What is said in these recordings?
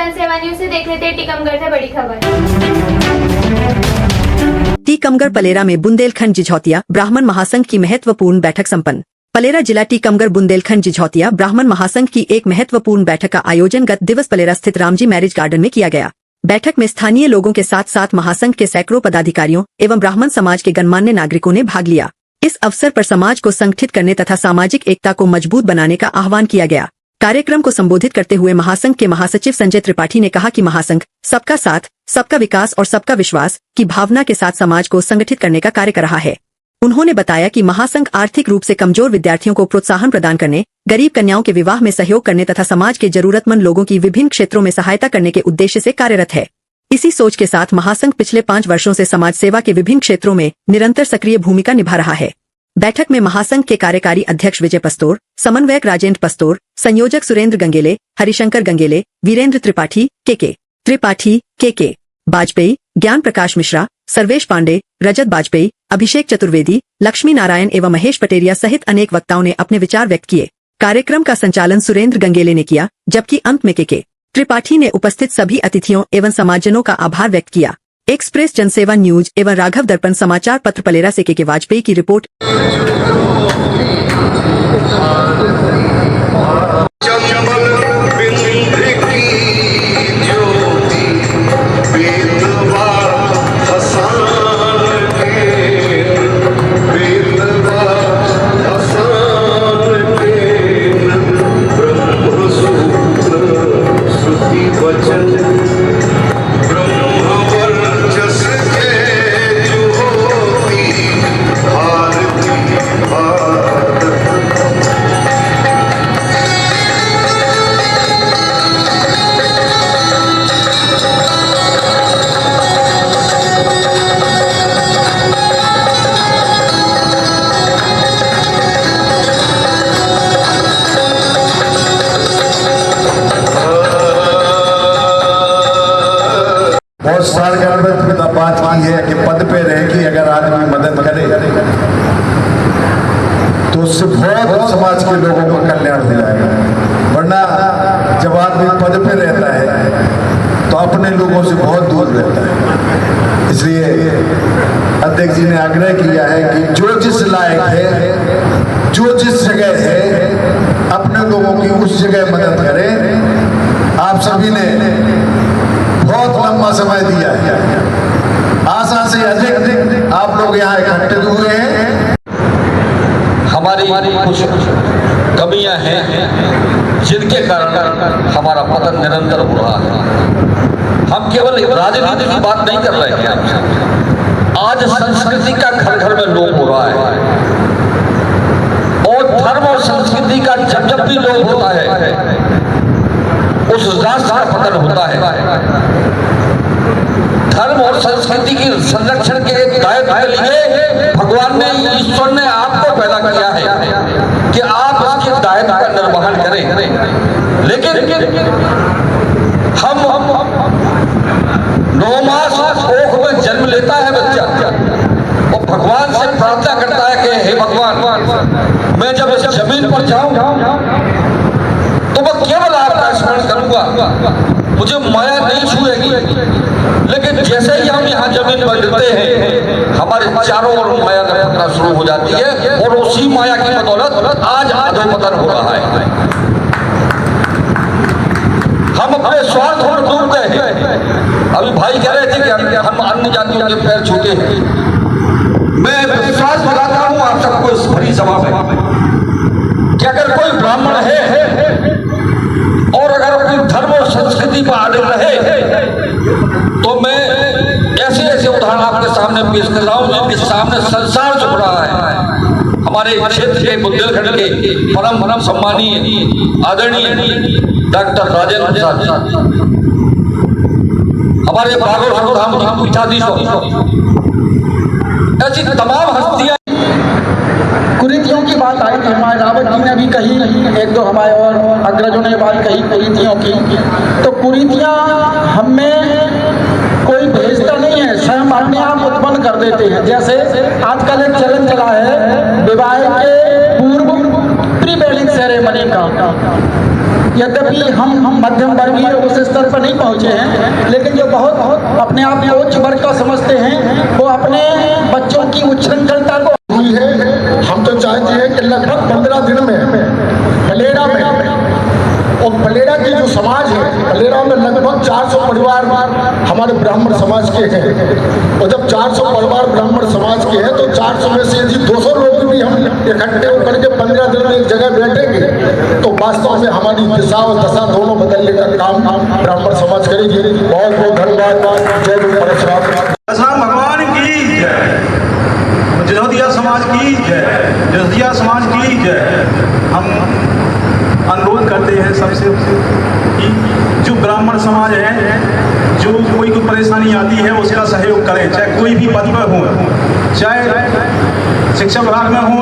जनसेवा न्यूज से देख लेते हैं टीकमगढ़ से बड़ी खबर। टीकमगढ़ पलेरा में बुंदेलखंड जिझौतिया ब्राह्मण महासंघ की महत्वपूर्ण बैठक संपन्न। पलेरा जिला टीकमगढ़ बुंदेलखंड जिझौतिया ब्राह्मण महासंघ की एक महत्वपूर्ण बैठक का आयोजन गत दिवस पलेरा स्थित रामजी मैरिज गार्डन में किया गया। बैठक में स्थानीय लोगों के साथ साथ महासंघ के सैकड़ों पदाधिकारियों एवं ब्राह्मण समाज के गणमान्य नागरिकों ने भाग लिया। इस अवसर पर समाज को संगठित करने तथा सामाजिक एकता को मजबूत बनाने का आह्वान किया गया। कार्यक्रम को संबोधित करते हुए महासंघ के महासचिव संजय त्रिपाठी ने कहा कि महासंघ सबका साथ, सबका विकास और सबका विश्वास की भावना के साथ समाज को संगठित करने का कार्य कर रहा है। उन्होंने बताया कि महासंघ आर्थिक रूप से कमजोर विद्यार्थियों को प्रोत्साहन प्रदान करने, गरीब कन्याओं के विवाह में सहयोग करने तथा समाज के जरूरतमंद लोगों की विभिन्न क्षेत्रों में सहायता करने के उद्देश्य से कार्यरत है। इसी सोच के साथ महासंघ पिछले 5 वर्षों से समाज सेवा के विभिन्न क्षेत्रों में निरंतर सक्रिय भूमिका निभा रहा है। बैठक में महासंघ के कार्यकारी अध्यक्ष विजय पस्तोर, समन्वयक राजेंद्र पस्तोर, संयोजक सुरेंद्र गंगेले, हरिशंकर गंगेले, वीरेंद्र त्रिपाठी, के त्रिपाठी, के बाजपेयी, ज्ञान प्रकाश मिश्रा, सर्वेश पांडे, रजत बाजपेयी, अभिषेक चतुर्वेदी, लक्ष्मी नारायण एवं महेश पटेरिया सहित अनेक वक्ताओं ने अपने विचार व्यक्त किए। कार्यक्रम का संचालन सुरेंद्र गंगेले ने किया, जबकि अंत में के त्रिपाठी ने उपस्थित सभी अतिथियों एवं समाजजनों का आभार व्यक्त किया। एक्सप्रेस जनसेवा न्यूज एवं राघव दर्पण समाचार पत्र पलेरा से के वाजपेयी की रिपोर्ट। बहुत साल के अंदर बात की है कि पद पे रह के अगर आदमी मदद करे तो उससे बहुत समाज के लोगों का कल्याण हो जाएगा। वरना जब आदमी पद पे रहता है तो अपने लोगों से बहुत दूर रहता है। इसलिए अध्यक्ष जी ने आग्रह किया है कि जो जिस लायक है, जो जिस जगह है, अपने लोगों की उस जगह मदद करें। आप सभी ने बहुत लंबा समय दिया है, आशा से अधिक आप लोग यहाँ इकट्ठे हुए हैं। हमारी कुछ कमियां हैं जिनके कारण हमारा पतन निरंतर हो रहा है। हम केवल राजनीति की बात नहीं कर रहे हैं, आज संस्कृति का घर घर में लोप हो रहा है और धर्म और संस्कृति का जब जब भी लोप होता है उस राष्ट्र का पतन होता है। धर्म और संस्कृति की संरक्षण के दायित्व के लिए भगवान ने, ईश्वर ने आपको पैदा किया है कि आप उसके दायित्व का निर्वहन करें। लेकिन हम 9 मास कोख में जन्म लेता है बच्चा और भगवान से प्रार्थना करता है कि हे भगवान, मैं जब इस जमीन पर जाऊं तो मैं केवल आपका स्मरण करूंगा, मुझे माया नहीं छुएगी। लेकिन जैसे ही हम यहाँ जमीन पर गिरते हैं हमारे चारों ओर माया लपकना शुरू हो जाती है और उसी माया की बदौलत आज अधोपतन हो रहा है। हम अपने स्वार्थ पर डूब गए हैं। अभी भाई कह रहे थे कि हम अन्य जातियों के पैर छूते हैं। मैं विश्वास दिलाता हूँ आप सबको इस भरी सभा में कि अगर कोई ब्राह्मण है और अगर अपनी धर्म और संस्कृति पर अड़े रहे तो मैं ऐसे ऐसे उदाहरण आपके सामने पेश कर रहा हूं जिनके सामने संसार झुक रहा है। हमारे क्षेत्र के बुंदेलखंड के परम सम्मानीय आदरणीय डॉक्टर राजेंद्र प्रसाद, हमारे भागवत पीठाधीश, ऐसी तमाम हस्तियां। कुरीतियों की बात आई थी, हमारे रावत जी ने भी कही, 1-2 हमारे और अग्रजों ने बात कही कुरीतियों की। तो कुरीतियां हमें कोई भेजता नहीं है, स्वयं अपने आप उत्पन्न कर देते हैं। जैसे आजकल एक चलन चला है विवाह के पूर्व प्री वेडिंग सेरेमनी का। यद्यपि हम मध्यम वर्गीय उस स्तर पर नहीं पहुँचे हैं, लेकिन जो बहुत अपने आप में उच्च वर्ग का समझते हैं वो अपने बच्चों की उच्छृंखलता को हुई है। हम तो चाहते हैं कि लगभग 15 दिन में पलेरा में, और पलेरा की जो समाज है, पलेरा में लगभग 400 परिवार हमारे ब्राह्मण समाज के हैं, और जब 400 परिवार ब्राह्मण समाज के हैं तो 400 में से यदि 200 लोग भी हम इकट्ठे होकर के 15 दिन में एक जगह बैठेंगे तो वास्तव में हमारी दिशा और दशा दोनों बदलने का काम ब्राह्मण समाज करेगी। बहुत बहुत धन्यवाद। जय गुरु परशुराम भगवान की जय, जजोतिया समाज की जय, जजोतिया समाज की जय। हम अनुरोध करते हैं सबसे कि जो ब्राह्मण समाज है, जो कोई परेशानी आती है उसका सहयोग करें, चाहे कोई भी पद पर हो, चाहे शिक्षा विभाग में हो,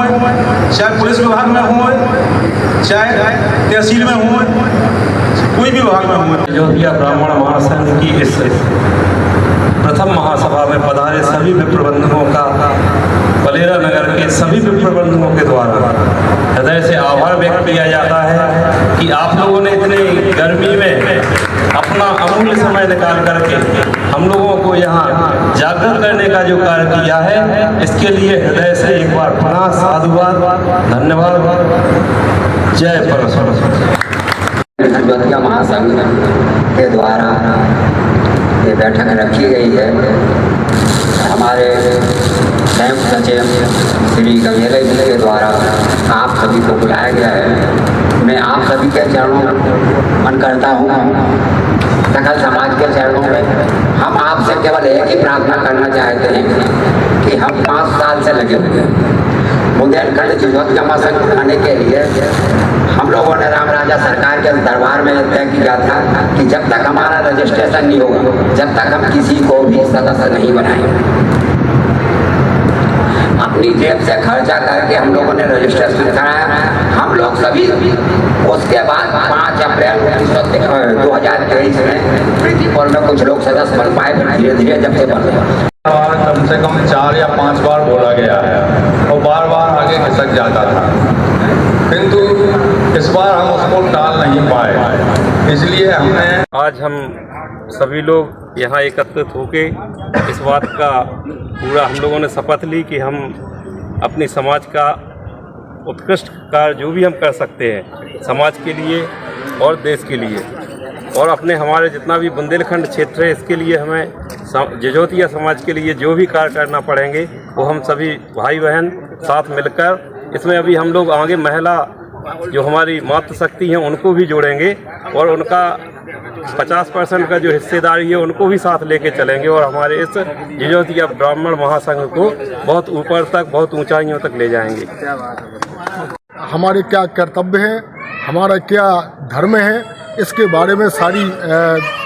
चाहे पुलिस विभाग में हो, चाहे तहसील में हो, कोई भी विभाग में हो। जजोतिया ब्राह्मण महासंघ की इस प्रथम महासभा में पधारे सभी विप्रबंधकों का पलेरा नगर के सभी विप्रबंधकों के द्वारा हृदय से आभार व्यक्त किया जाता है कि आप लोगों ने इतने गर्मी में अपना अमूल्य समय निकाल करके हम लोगों को यहाँ जागृत करने का जो कार्य किया है, इसके लिए हृदय से एक बार पुनः साधुवाद, धन्यवाद। जय परशुराम। जजोतिया महासंघ के द्वारा ये बैठक रखी गई है। हमारे संयुक्त सचिव श्री गंगेला जी के द्वारा आप सभी को बुलाया गया है। मैं आप सभी के चरणों में मन करता हूँ, सकल समाज के चरणों में हम आपसे केवल एक ही प्रार्थना करना चाहते हैं कि हम 5 साल से लगे हुए हैं बुंदेलखंड जजोतिया महासंघ बनाने के लिए। हम लोगों ने राम राजा सरकार के दरबार में तय किया था कि जब तक हमारा रजिस्ट्रेशन नहीं होगा, जब तक हम किसी को भी सदस्य नहीं बनाएंगे। अपनी जेब से खर्चा करके हम लोगों ने रजिस्ट्रेशन कराया। हम लोग सभी उसके बाद 5 अप्रैल 2023 में प्रीतिपुर में कुछ लोग सदस्य बन पाए, फिर धीरे धीरे जब से बन गए। कम से कम 4 या 5 बार बोला गया है और बार बार आगे खिसक जाता था, किंतु इस बार हम उसको टाल नहीं पाए। इसलिए हमने आज हम सभी लोग यहाँ एकत्रित होके इस बात का पूरा हम लोगों ने शपथ ली कि हम अपनी समाज का उत्कृष्ट कार्य जो भी हम कर सकते हैं समाज के लिए और देश के लिए, और अपने हमारे जितना भी बुंदेलखंड क्षेत्र है इसके लिए हमें जजोतिया समाज के लिए जो भी कार्य करना पड़ेंगे वो हम सभी भाई बहन साथ मिलकर इसमें अभी हम लोग आगे महिला जो हमारी मातृशक्ति हैं उनको भी जोड़ेंगे और उनका 50% का जो हिस्सेदारी है उनको भी साथ लेके चलेंगे और हमारे इस जजोतिया ब्राह्मण महासंघ को बहुत ऊपर तक, बहुत ऊंचाइयों तक ले जाएंगे। हमारे क्या कर्तव्य है, हमारा क्या धर्म है, इसके बारे में सारी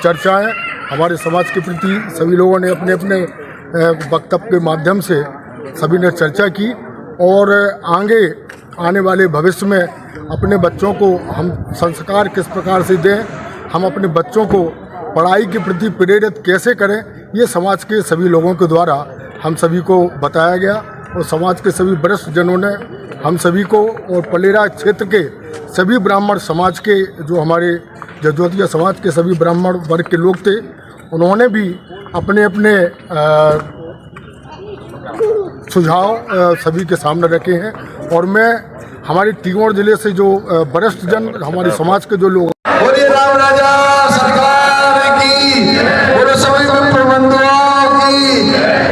चर्चाएं हमारे समाज के प्रति सभी लोगों ने अपने अपने वक्तव्य के माध्यम से सभी ने चर्चा की, और आगे आने वाले भविष्य में अपने बच्चों को हम संस्कार किस प्रकार से दें, हम अपने बच्चों को पढ़ाई के प्रति प्रेरित कैसे करें, ये समाज के सभी लोगों के द्वारा हम सभी को बताया गया। और समाज के सभी वरिष्ठ जनों ने हम सभी को और पलेरा क्षेत्र के सभी ब्राह्मण समाज के जो हमारे जजोतिया समाज के सभी ब्राह्मण वर्ग के लोग थे, उन्होंने भी अपने अपने सुझाव सभी के सामने रखे हैं। और मैं हमारे टीकमगढ़ जिले से जो वरिष्ठ जन हमारे समाज के जो लोग, बोलिए राम राजा सरकार की, बोलो सभी प्रबंधकों की,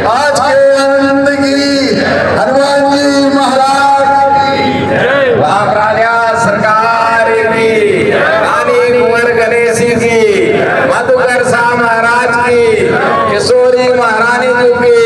आज के आनंद की, हनुमान जी महाराज की, राम राजा सरकार की, रानी कुंवर गणेश की, मधुकर शाह महाराज की, किशोरी महारानी जी की,